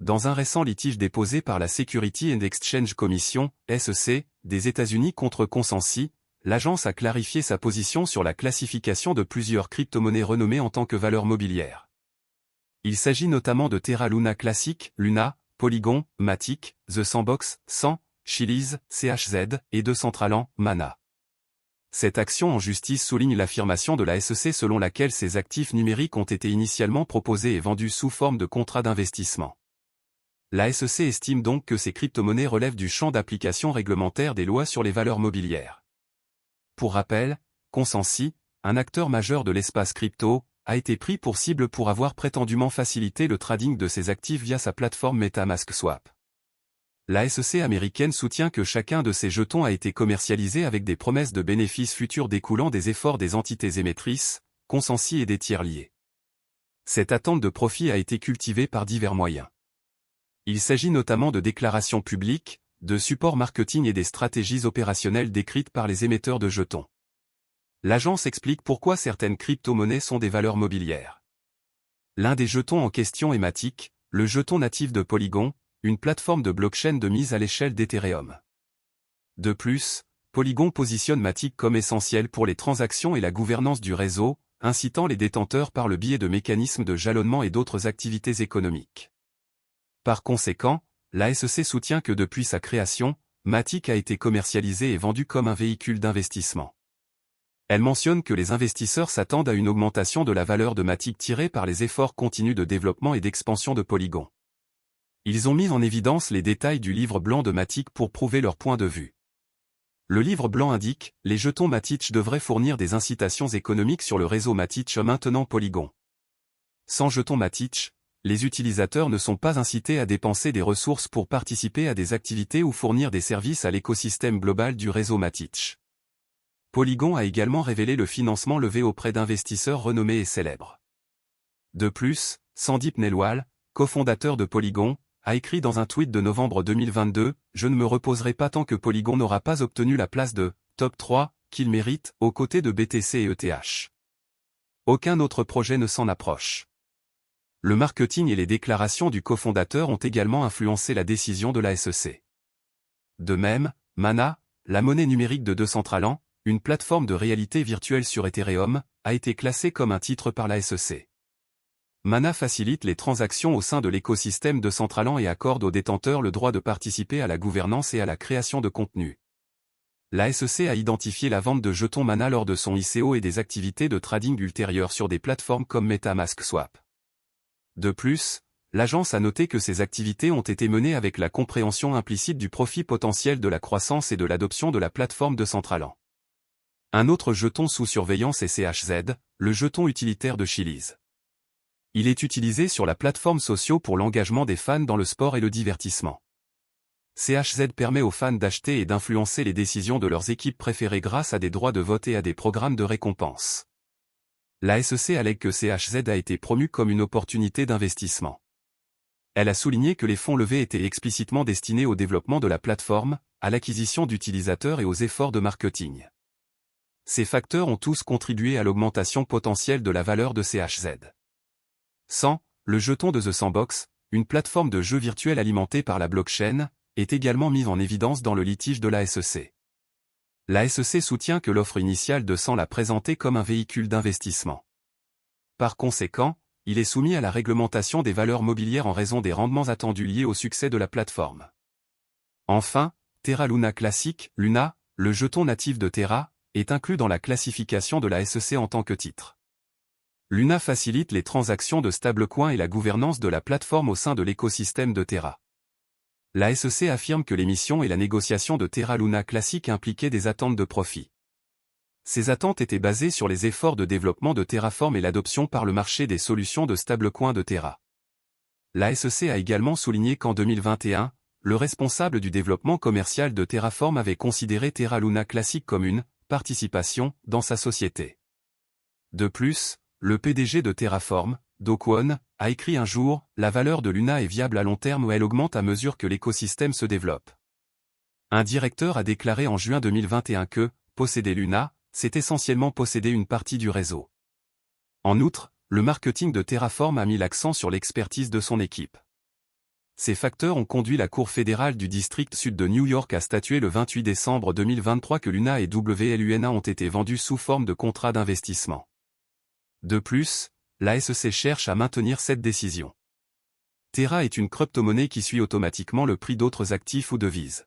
dans un récent litige déposé par la Security and Exchange Commission, SEC, des États-Unis contre Consensus, l'agence a clarifié sa position sur la classification de plusieurs crypto-monnaies renommées en tant que valeurs mobilières. Il s'agit notamment de Terra Luna Classic, Luna, Polygon, Matic, The Sandbox, 100, Chiliz, CHZ, et Decentraland, Mana. Cette action en justice souligne l'affirmation de la SEC selon laquelle ces actifs numériques ont été initialement proposés et vendus sous forme de contrats d'investissement. La SEC estime donc que ces crypto-monnaies relèvent du champ d'application réglementaire des lois sur les valeurs mobilières. Pour rappel, Consensus, un acteur majeur de l'espace crypto, a été pris pour cible pour avoir prétendument facilité le trading de ses actifs via sa plateforme MetaMask Swap. La SEC américaine soutient que chacun de ces jetons a été commercialisé avec des promesses de bénéfices futurs découlant des efforts des entités émettrices, Consensus et des tiers liés. Cette attente de profit a été cultivée par divers moyens. Il s'agit notamment de déclarations publiques, de supports marketing et des stratégies opérationnelles décrites par les émetteurs de jetons. L'agence explique pourquoi certaines crypto-monnaies sont des valeurs mobilières. L'un des jetons en question est Matic, le jeton natif de Polygon, une plateforme de blockchain de mise à l'échelle d'Ethereum. De plus, Polygon positionne Matic comme essentiel pour les transactions et la gouvernance du réseau, incitant les détenteurs par le biais de mécanismes de jalonnement et d'autres activités économiques. Par conséquent, la SEC soutient que depuis sa création, Matic a été commercialisé et vendu comme un véhicule d'investissement. Elle mentionne que les investisseurs s'attendent à une augmentation de la valeur de Matic tirée par les efforts continus de développement et d'expansion de Polygon. Ils ont mis en évidence les détails du livre blanc de Matic pour prouver leur point de vue. Le livre blanc indique, les jetons Matic devraient fournir des incitations économiques sur le réseau Matic maintenant Polygon. Sans jetons Matic, les utilisateurs ne sont pas incités à dépenser des ressources pour participer à des activités ou fournir des services à l'écosystème global du réseau Matic. Polygon a également révélé le financement levé auprès d'investisseurs renommés et célèbres. De plus, Sandeep Nelwal, cofondateur de Polygon, a écrit dans un tweet de novembre 2022 « Je ne me reposerai pas tant que Polygon n'aura pas obtenu la place de « top 3 » qu'il mérite, aux côtés de BTC et ETH. Aucun autre projet ne s'en approche. Le marketing et les déclarations du cofondateur ont également influencé la décision de la SEC. De même, Mana, la monnaie numérique de Decentraland, une plateforme de réalité virtuelle sur Ethereum, a été classée comme un titre par la SEC. Mana facilite les transactions au sein de l'écosystème Decentraland et accorde aux détenteurs le droit de participer à la gouvernance et à la création de contenu. La SEC a identifié la vente de jetons Mana lors de son ICO et des activités de trading ultérieures sur des plateformes comme MetaMask Swap. De plus, l'agence a noté que ces activités ont été menées avec la compréhension implicite du profit potentiel de la croissance et de l'adoption de la plateforme Decentraland. Un autre jeton sous surveillance est CHZ, le jeton utilitaire de Chiliz. Il est utilisé sur la plateforme sociale pour l'engagement des fans dans le sport et le divertissement. CHZ permet aux fans d'acheter et d'influencer les décisions de leurs équipes préférées grâce à des droits de vote et à des programmes de récompense. La SEC allègue que CHZ a été promu comme une opportunité d'investissement. Elle a souligné que les fonds levés étaient explicitement destinés au développement de la plateforme, à l'acquisition d'utilisateurs et aux efforts de marketing. Ces facteurs ont tous contribué à l'augmentation potentielle de la valeur de CHZ. 100, le jeton de The Sandbox, une plateforme de jeux virtuels alimentée par la blockchain, est également mis en évidence dans le litige de la SEC. La SEC soutient que l'offre initiale de 100 l'a présenté comme un véhicule d'investissement. Par conséquent, il est soumis à la réglementation des valeurs mobilières en raison des rendements attendus liés au succès de la plateforme. Enfin, Terra Luna Classic, Luna, le jeton natif de Terra, est inclus dans la classification de la SEC en tant que titre. Luna facilite les transactions de stablecoins et la gouvernance de la plateforme au sein de l'écosystème de Terra. La SEC affirme que l'émission et la négociation de Terra Luna Classic impliquaient des attentes de profit. Ces attentes étaient basées sur les efforts de développement de Terraform et l'adoption par le marché des solutions de stablecoins de Terra. La SEC a également souligné qu'en 2021, le responsable du développement commercial de Terraform avait considéré Terra Luna Classic comme une participation dans sa société. De plus, le PDG de Terraform, Do Kwon, a écrit un jour « La valeur de Luna est viable à long terme où elle augmente à mesure que l'écosystème se développe ». Un directeur a déclaré en juin 2021 que « Posséder Luna, c'est essentiellement posséder une partie du réseau ». En outre, le marketing de Terraform a mis l'accent sur l'expertise de son équipe. Ces facteurs ont conduit la Cour fédérale du district sud de New York à statuer le 28 décembre 2023 que Luna et WLUNA ont été vendus sous forme de contrats d'investissement. De plus, la SEC cherche à maintenir cette décision. Terra est une crypto-monnaie qui suit automatiquement le prix d'autres actifs ou devises.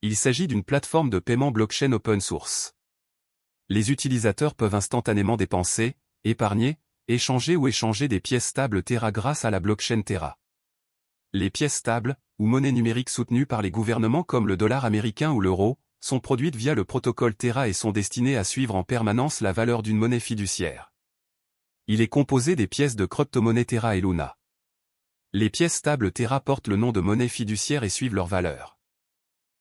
Il s'agit d'une plateforme de paiement blockchain open source. Les utilisateurs peuvent instantanément dépenser, épargner, échanger ou échanger des pièces stables Terra grâce à la blockchain Terra. Les pièces stables, ou monnaies numériques soutenues par les gouvernements comme le dollar américain ou l'euro, sont produites via le protocole Terra et sont destinées à suivre en permanence la valeur d'une monnaie fiduciaire. Il est composé des pièces de crypto-monnaie Terra et Luna. Les pièces stables Terra portent le nom de monnaie fiduciaire et suivent leur valeur.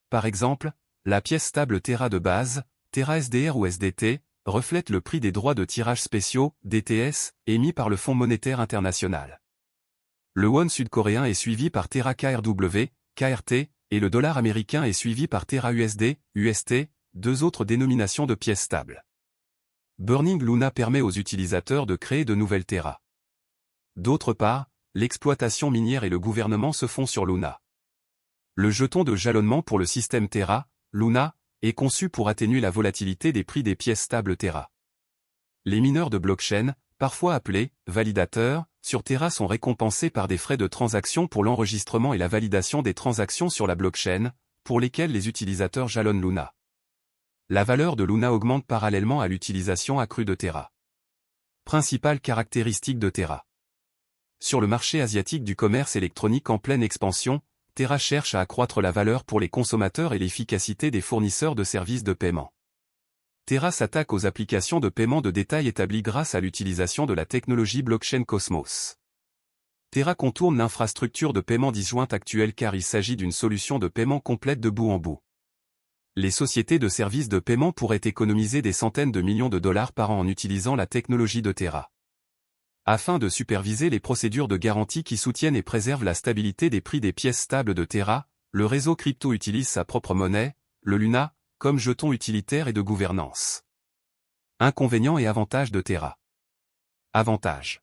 Par exemple, la pièce stable Terra de base, Terra SDR ou SDT, reflète le prix des droits de tirage spéciaux, DTS, émis par le Fonds monétaire international. Le won sud-coréen est suivi par Terra KRW, KRT, et le dollar américain est suivi par Terra USD, UST, deux autres dénominations de pièces stables. Burning Luna permet aux utilisateurs de créer de nouvelles Terra. D'autre part, l'exploitation minière et le gouvernement se font sur Luna. Le jeton de jalonnement pour le système Terra, Luna, est conçu pour atténuer la volatilité des prix des pièces stables Terra. Les mineurs de blockchain, parfois appelés validateurs, sur Terra sont récompensés par des frais de transaction pour l'enregistrement et la validation des transactions sur la blockchain, pour lesquelles les utilisateurs jalonnent Luna. La valeur de Luna augmente parallèlement à l'utilisation accrue de Terra. Principales caractéristiques de Terra. Sur le marché asiatique du commerce électronique en pleine expansion, Terra cherche à accroître la valeur pour les consommateurs et l'efficacité des fournisseurs de services de paiement. Terra s'attaque aux applications de paiement de détail établies grâce à l'utilisation de la technologie blockchain Cosmos. Terra contourne l'infrastructure de paiement disjointe actuelle car il s'agit d'une solution de paiement complète de bout en bout. Les sociétés de services de paiement pourraient économiser des centaines de millions de dollars par an en utilisant la technologie de Terra. Afin de superviser les procédures de garantie qui soutiennent et préservent la stabilité des prix des pièces stables de Terra, le réseau crypto utilise sa propre monnaie, le Luna, comme jeton utilitaire et de gouvernance. Inconvénients et avantages de Terra. Avantages.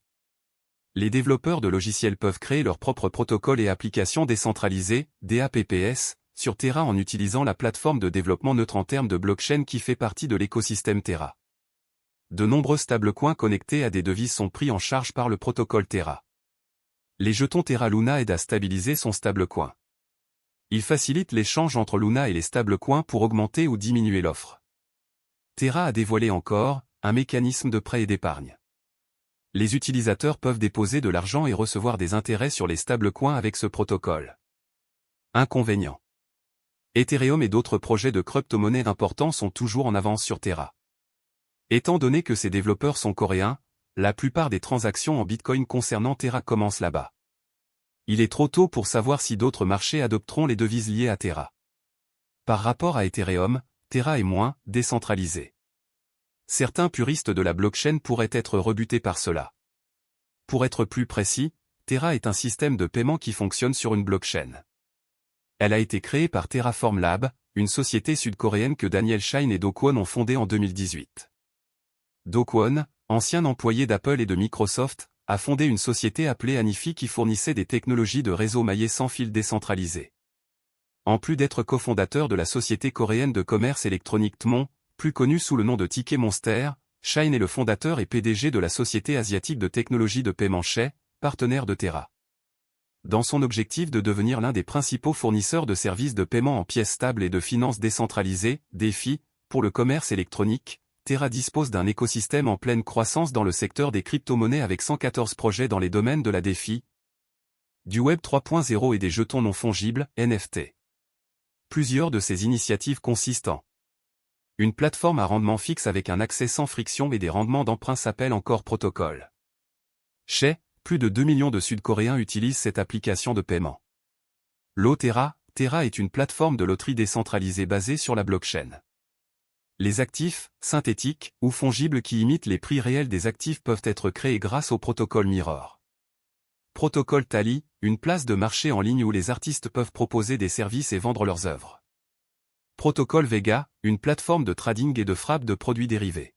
Les développeurs de logiciels peuvent créer leurs propres protocoles et applications décentralisées, DApps, sur Terra en utilisant la plateforme de développement neutre en termes de blockchain qui fait partie de l'écosystème Terra. De nombreux stablecoins connectés à des devises sont pris en charge par le protocole Terra. Les jetons Terra Luna aident à stabiliser son stablecoin. Ils facilitent l'échange entre Luna et les stablecoins pour augmenter ou diminuer l'offre. Terra a dévoilé encore un mécanisme de prêt et d'épargne. Les utilisateurs peuvent déposer de l'argent et recevoir des intérêts sur les stablecoins avec ce protocole. Inconvénients. Ethereum et d'autres projets de crypto-monnaie importants sont toujours en avance sur Terra. Étant donné que ces développeurs sont coréens, la plupart des transactions en Bitcoin concernant Terra commencent là-bas. Il est trop tôt pour savoir si d'autres marchés adopteront les devises liées à Terra. Par rapport à Ethereum, Terra est moins décentralisé. Certains puristes de la blockchain pourraient être rebutés par cela. Pour être plus précis, Terra est un système de paiement qui fonctionne sur une blockchain. Elle a été créée par Terraform Lab, une société sud-coréenne que Daniel Shine et Do Kwon ont fondée en 2018. Do Kwon, ancien employé d'Apple et de Microsoft, a fondé une société appelée Anifi qui fournissait des technologies de réseau maillé sans fil décentralisé. En plus d'être cofondateur de la société coréenne de commerce électronique Tmon, plus connue sous le nom de Ticket Monster, Shine est le fondateur et PDG de la société asiatique de technologie de paiement Shay, partenaire de Terra. Dans son objectif de devenir l'un des principaux fournisseurs de services de paiement en pièces stables et de finances décentralisées, DeFi, pour le commerce électronique, Terra dispose d'un écosystème en pleine croissance dans le secteur des crypto-monnaies avec 114 projets dans les domaines de la DeFi, du Web 3.0 et des jetons non fongibles, NFT. Plusieurs de ces initiatives consistent en une plateforme à rendement fixe avec un accès sans friction et des rendements d'emprunt s'appelle encore protocole. Shay, plus de 2 millions de Sud-Coréens utilisent cette application de paiement. Terra est une plateforme de loterie décentralisée basée sur la blockchain. Les actifs, synthétiques ou fongibles qui imitent les prix réels des actifs peuvent être créés grâce au protocole Mirror. Protocole Tally, une place de marché en ligne où les artistes peuvent proposer des services et vendre leurs œuvres. Protocole Vega, une plateforme de trading et de frappe de produits dérivés.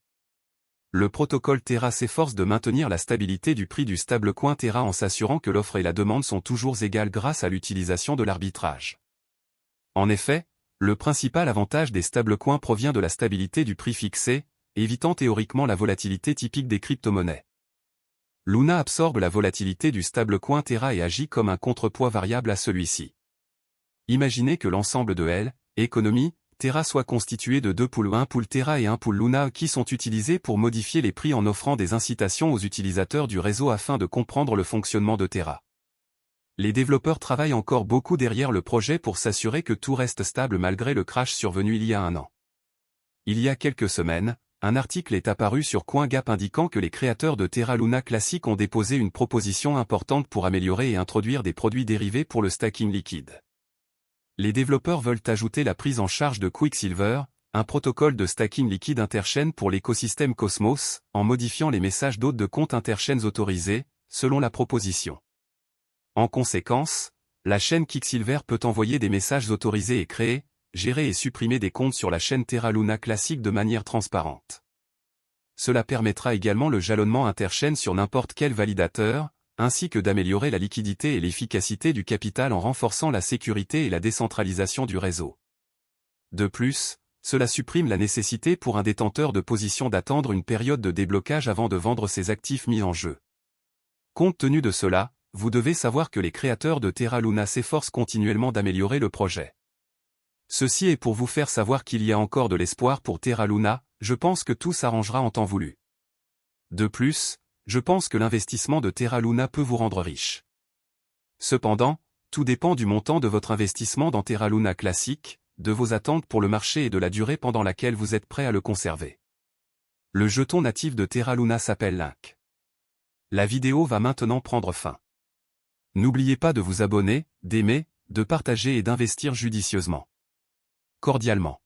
le protocole Terra s'efforce de maintenir la stabilité du prix du stablecoin Terra en s'assurant que l'offre et la demande sont toujours égales grâce à l'utilisation de l'arbitrage. En effet, le principal avantage des stablecoins provient de la stabilité du prix fixé, évitant théoriquement la volatilité typique des crypto-monnaies. Luna absorbe la volatilité du stablecoin Terra et agit comme un contrepoids variable à celui-ci. Imaginez que l'ensemble de L, économie, Terra soit constitué de deux pools, un pool Terra et un pool Luna qui sont utilisés pour modifier les prix en offrant des incitations aux utilisateurs du réseau afin de comprendre le fonctionnement de Terra. Les développeurs travaillent encore beaucoup derrière le projet pour s'assurer que tout reste stable malgré le crash survenu il y a un an. Il y a quelques semaines, un article est apparu sur CoinGap indiquant que les créateurs de Terra Luna Classic ont déposé une proposition importante pour améliorer et introduire des produits dérivés pour le stacking liquide. Les développeurs veulent ajouter la prise en charge de Quicksilver, un protocole de stacking liquide interchaîne pour l'écosystème Cosmos, en modifiant les messages d'hôtes de compte interchaînes autorisés, selon la proposition. En conséquence, la chaîne Quicksilver peut envoyer des messages autorisés et créer, gérer et supprimer des comptes sur la chaîne Terra Luna Classic de manière transparente. Cela permettra également le jalonnement interchaîne sur n'importe quel validateur, ainsi que d'améliorer la liquidité et l'efficacité du capital en renforçant la sécurité et la décentralisation du réseau. De plus, cela supprime la nécessité pour un détenteur de position d'attendre une période de déblocage avant de vendre ses actifs mis en jeu. Compte tenu de cela, vous devez savoir que les créateurs de Terra Luna s'efforcent continuellement d'améliorer le projet. Ceci est pour vous faire savoir qu'il y a encore de l'espoir pour Terra Luna, je pense que tout s'arrangera en temps voulu. De plus, je pense que l'investissement de Terra Luna peut vous rendre riche. Cependant, tout dépend du montant de votre investissement dans Terra Luna Classic, de vos attentes pour le marché et de la durée pendant laquelle vous êtes prêt à le conserver. Le jeton natif de Terra Luna s'appelle Link. La vidéo va maintenant prendre fin. N'oubliez pas de vous abonner, d'aimer, de partager et d'investir judicieusement. Cordialement.